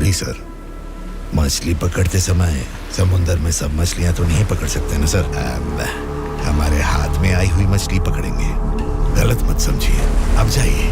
जी sir. मछली पकड़ते समय समुद्र में सब मछलियां तो नहीं पकड़ सकते ना सर। हमारे हाथ में आई हुई मछली पकड़ेंगे, गलत मत समझिए। अब जाइए।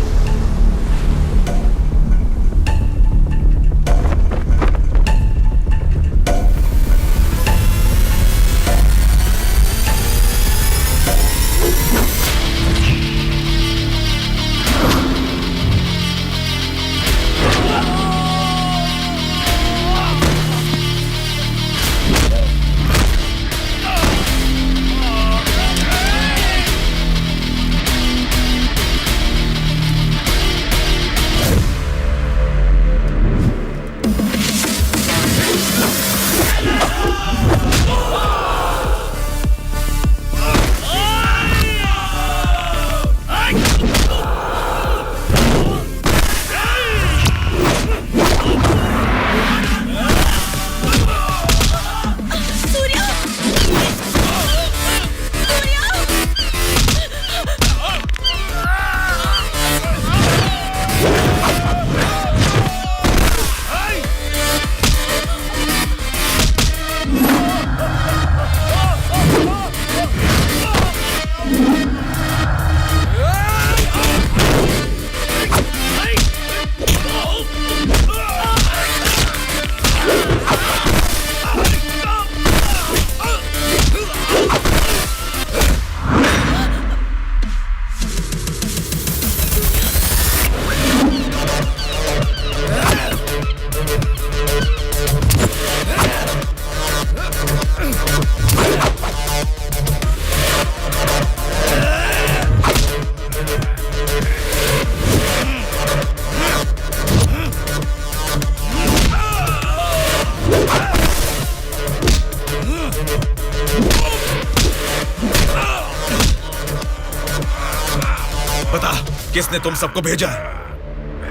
किसने तुम सबको भेजा?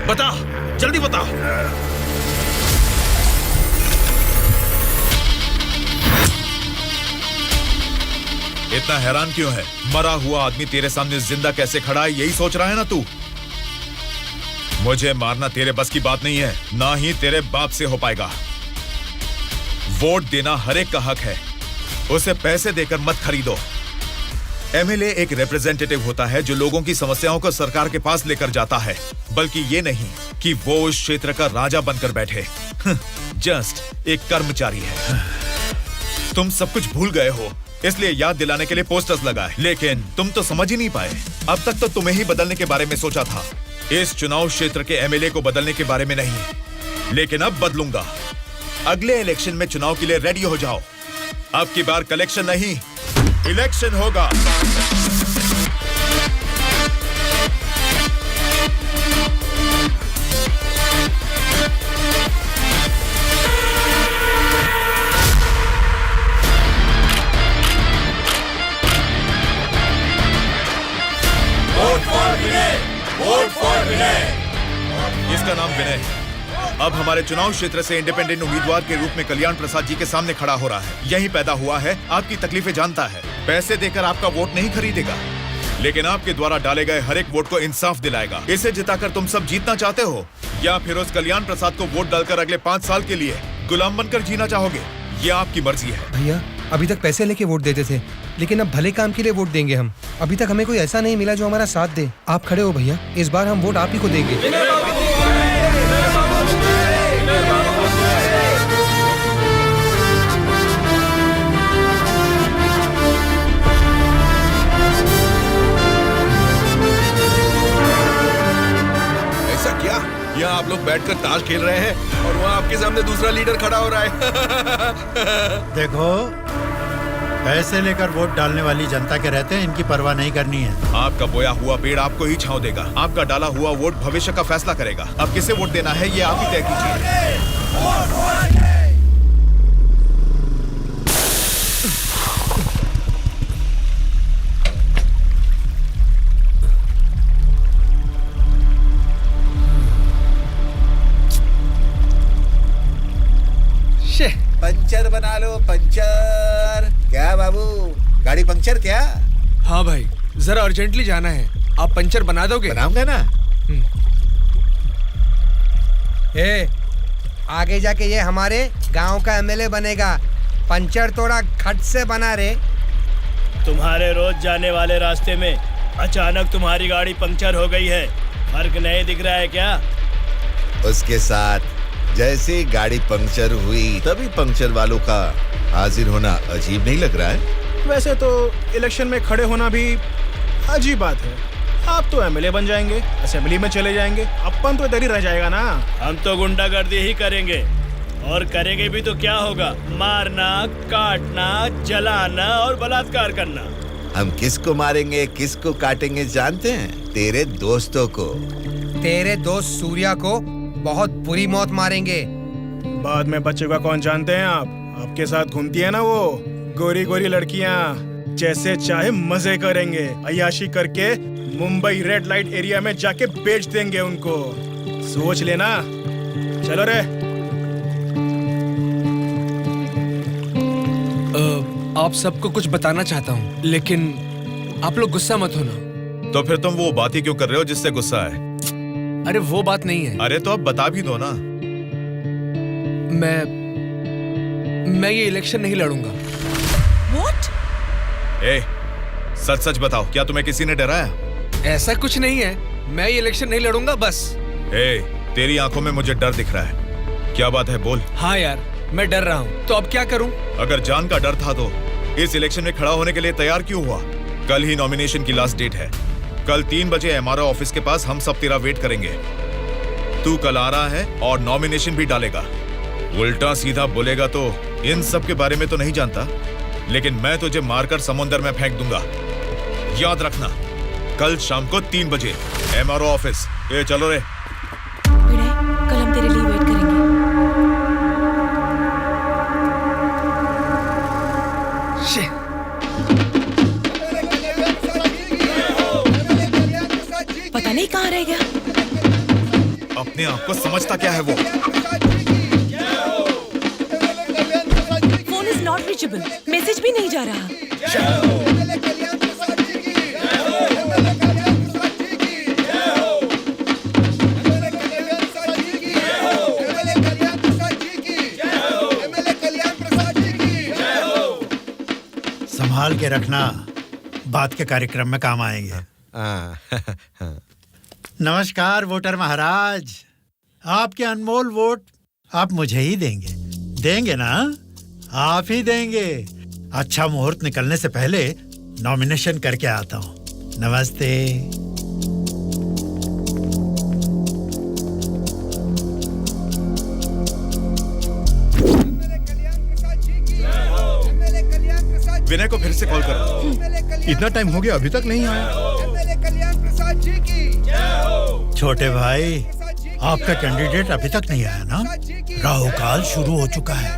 बता, जल्दी बता। इतना हैरान क्यों है? मरा हुआ आदमी तेरे सामने जिंदा कैसे खड़ा है, यही सोच रहा है ना तू? मुझे मारना तेरे बस की बात नहीं है, ना ही तेरे बाप से हो पाएगा। वोट देना हर एक का हक है, उसे पैसे देकर मत खरीदो। एमएलए एक रिप्रेजेंटेटिव होता है जो लोगों की समस्याओं को सरकार के पास लेकर जाता है, बल्कि ये नहीं कि वो उस क्षेत्र का राजा बनकर बैठे। जस्ट एक कर्मचारी है। तुम सब कुछ भूल गए हो, इसलिए याद दिलाने के लिए पोस्टर्स लगाए, लेकिन तुम तो समझ ही नहीं पाए। अब तक तो तुम्हें ही बदलने के बारे में सोचा था, इस चुनाव क्षेत्र के एमएलए को बदलने के बारे में नहीं। लेकिन अब बदलूंगा। अगले इलेक्शन में चुनाव के लिए रेडी हो जाओ। अब की बार कलेक्शन नहीं, इलेक्शन होगा। Vote for Vinay, vote for Vinay. इसका नाम विनय है। अब हमारे चुनाव क्षेत्र से इंडिपेंडेंट उम्मीदवार के रूप में कल्याण प्रसाद जी के सामने खड़ा हो रहा है। यहीं पैदा हुआ है, आपकी तकलीफें जानता है। पैसे देकर आपका वोट नहीं खरीदेगा, लेकिन आपके द्वारा डाले गए हर एक वोट को इंसाफ दिलाएगा। इसे जिताकर तुम सब जीतना चाहते हो, या फिर उस कल्याण प्रसाद को वोट डालकर अगले 5 साल के लिए गुलाम बनकर जीना चाहोगे? ये आपकी मर्जी है। भैया, अभी तक पैसे लेके वोट देते थे, लेकिन अब भले काम के लिए वोट देंगे हम। अभी तक हमें कोई ऐसा नहीं मिला जो हमारा साथ दे। आप खड़े हो भैया, इस बार हम वोट आप ही को देंगे। यहाँ आप लोग बैठकर ताश खेल रहे हैं और वहाँ आपके सामने दूसरा लीडर खड़ा हो रहा है। देखो, पैसे लेकर वोट डालने वाली जनता के रहते हैं, इनकी परवाह नहीं करनी है। आपका बोया हुआ पेड़ आपको ही छांव देगा। आपका डाला हुआ वोट भविष्य का फैसला करेगा। अब किसे वोट देना है, ये आप ही तय कीजिए। पंचर बना लो, पंचर। क्या बाबू, गाड़ी पंचर क्या? हाँ भाई, जरा अर्जेंटली जाना है, आप पंचर बना दोगे? बनाऊंगा ना। आगे जाके ये हमारे गांव का एमएलए बनेगा। पंचर तोड़ा खट से बना रे। तुम्हारे रोज जाने वाले रास्ते में अचानक तुम्हारी गाड़ी पंक्चर हो गई है, फर्क नहीं दिख रहा है क्या? उसके साथ जैसे गाड़ी पंक्चर हुई तभी पंक्चर वालों का हाजिर होना अजीब नहीं लग रहा है? वैसे तो इलेक्शन में खड़े होना भी अजीब बात है। आप तो एमएलए बन जाएंगे, असेंबली में चले जाएंगे, अपन तो इधर ही रह जाएगा ना। हम तो गुंडागर्दी ही करेंगे, और करेंगे भी तो क्या होगा? मारना, काटना, जलाना और बलात्कार करना। हम किसको मारेंगे, किसको काटेंगे जानते हैं? तेरे दोस्तों को। तेरे दोस्त सूर्या को बहुत बुरी मौत मारेंगे। बाद में बच्चों कौन जानते हैं आप? आपके साथ घूमती है ना वो गोरी गोरी लड़कियां, जैसे चाहे मजे करेंगे, अय्याशी करके मुंबई रेड लाइट एरिया में जाके बेच देंगे उनको। सोच लेना। चलो रे। आप सबको कुछ बताना चाहता हूँ, लेकिन आप लोग गुस्सा मत होना। तो फिर तुम वो बात ही क्यों कर रहे हो जिससे गुस्सा है? अरे वो बात नहीं है। अरे तो अब बता भी दो ना। मैं ये इलेक्शन नहीं लड़ूंगा। What? ए, सच सच बताओ, क्या तुम्हें किसी ने डराया? ऐसा कुछ नहीं है, मैं ये इलेक्शन नहीं लड़ूंगा बस। ए, तेरी आंखों में मुझे डर दिख रहा है। क्या बात है, बोल। हाँ यार, मैं डर रहा हूँ, तो अब क्या करूँ? अगर जान का डर था तो इस इलेक्शन में खड़ा होने के लिए तैयार क्यों हुआ? कल ही नॉमिनेशन की लास्ट डेट है। कल 3 बजे एमआरओ ऑफिस के पास हम सब तेरा वेट करेंगे। तू कल आ रहा है और नॉमिनेशन भी डालेगा। उल्टा सीधा बोलेगा तो इन सब के बारे में तो नहीं जानता, लेकिन मैं तुझे मारकर समुंदर में फेंक दूंगा। याद रखना, कल शाम को 3 बजे एमआरओ ऑफिस। ए चलो रे। विनय, कल हम तेरे लिए वेट करेंगे। पता नहीं कहाँ रह गया। अपने आप को समझता क्या है वो? Phone is not reachable, message भी नहीं जा रहा। संभाल के रखना, बात के कार्यक्रम में काम आएंगे। नमस्कार वोटर महाराज, आपके अनमोल वोट आप मुझे ही देंगे। देंगे ना? आप ही देंगे। अच्छा मुहूर्त निकलने से पहले नॉमिनेशन करके आता हूँ। नमस्ते। विनय को फिर से कॉल करो। इतना टाइम हो गया, अभी तक नहीं आया। छोटे भाई, आपका कैंडिडेट अभी तक नहीं आया ना? राहु काल शुरू हो चुका है।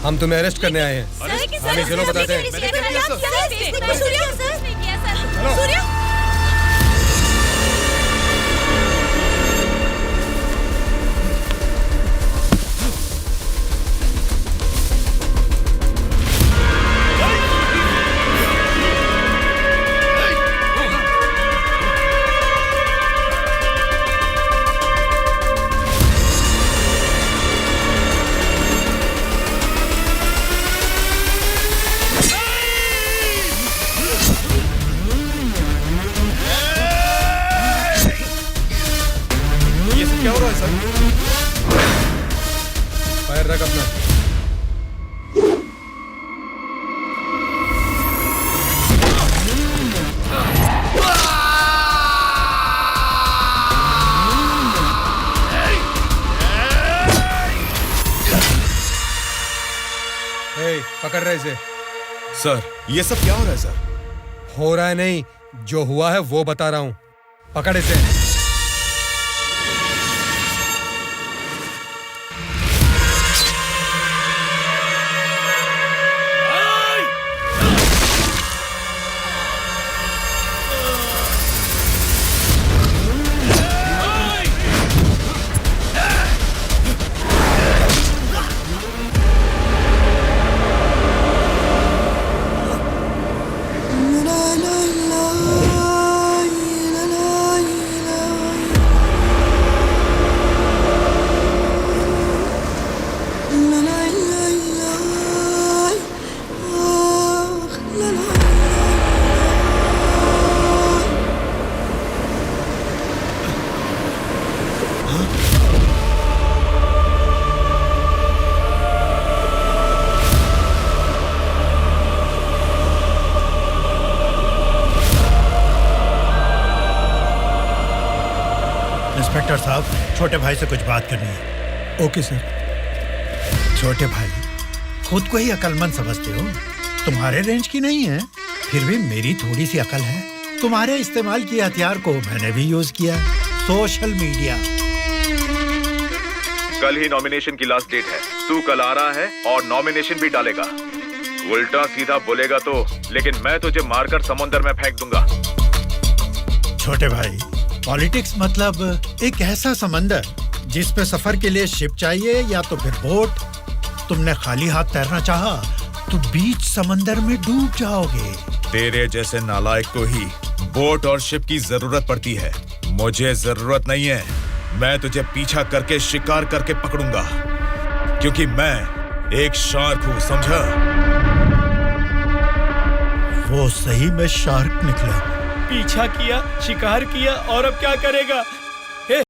हम तुम्हें अरेस्ट करने आए हैं। हमें चलो बताते हैं। सूर्या, क्या हो रहा है सर? पैर रख अपना। पकड़ रहे इसे। सर, ये सब क्या हो रहा है सर? हो रहा है नहीं, जो हुआ है वो बता रहा हूँ। पकड़ इसे। इंस्पेक्टर साहब, छोटे भाई से कुछ बात करनी है। Okay sir. छोटे भाई, खुद को ही अकलमंद समझते हो, तुम्हारे रेंज की नहीं है, फिर भी मेरी थोड़ी सी अकल है। तुम्हारे इस्तेमाल किए हथियार को मैंने भी यूज किया, सोशल मीडिया। कल ही नॉमिनेशन की लास्ट डेट है। तू कल आ रहा है और नॉमिनेशन भी डालेगा। उल्टा सीधा बोलेगा तो, लेकिन मैं तुझे मारकर समुद्र में फेंक दूंगा। छोटे भाई, पॉलिटिक्स मतलब एक ऐसा समंदर जिस पे सफर के लिए शिप चाहिए या तो फिर बोट। तुमने खाली हाथ तैरना चाहा तो बीच समंदर में डूब जाओगे। तेरे जैसे नालायक को ही बोट और शिप की जरूरत पड़ती है, मुझे जरूरत नहीं है। मैं तुझे पीछा करके शिकार करके पकड़ूंगा, क्योंकि मैं एक शार्क हूं, समझा? वो सही में शार्क निकला। पीछा किया, शिकार किया और अब क्या करेगा?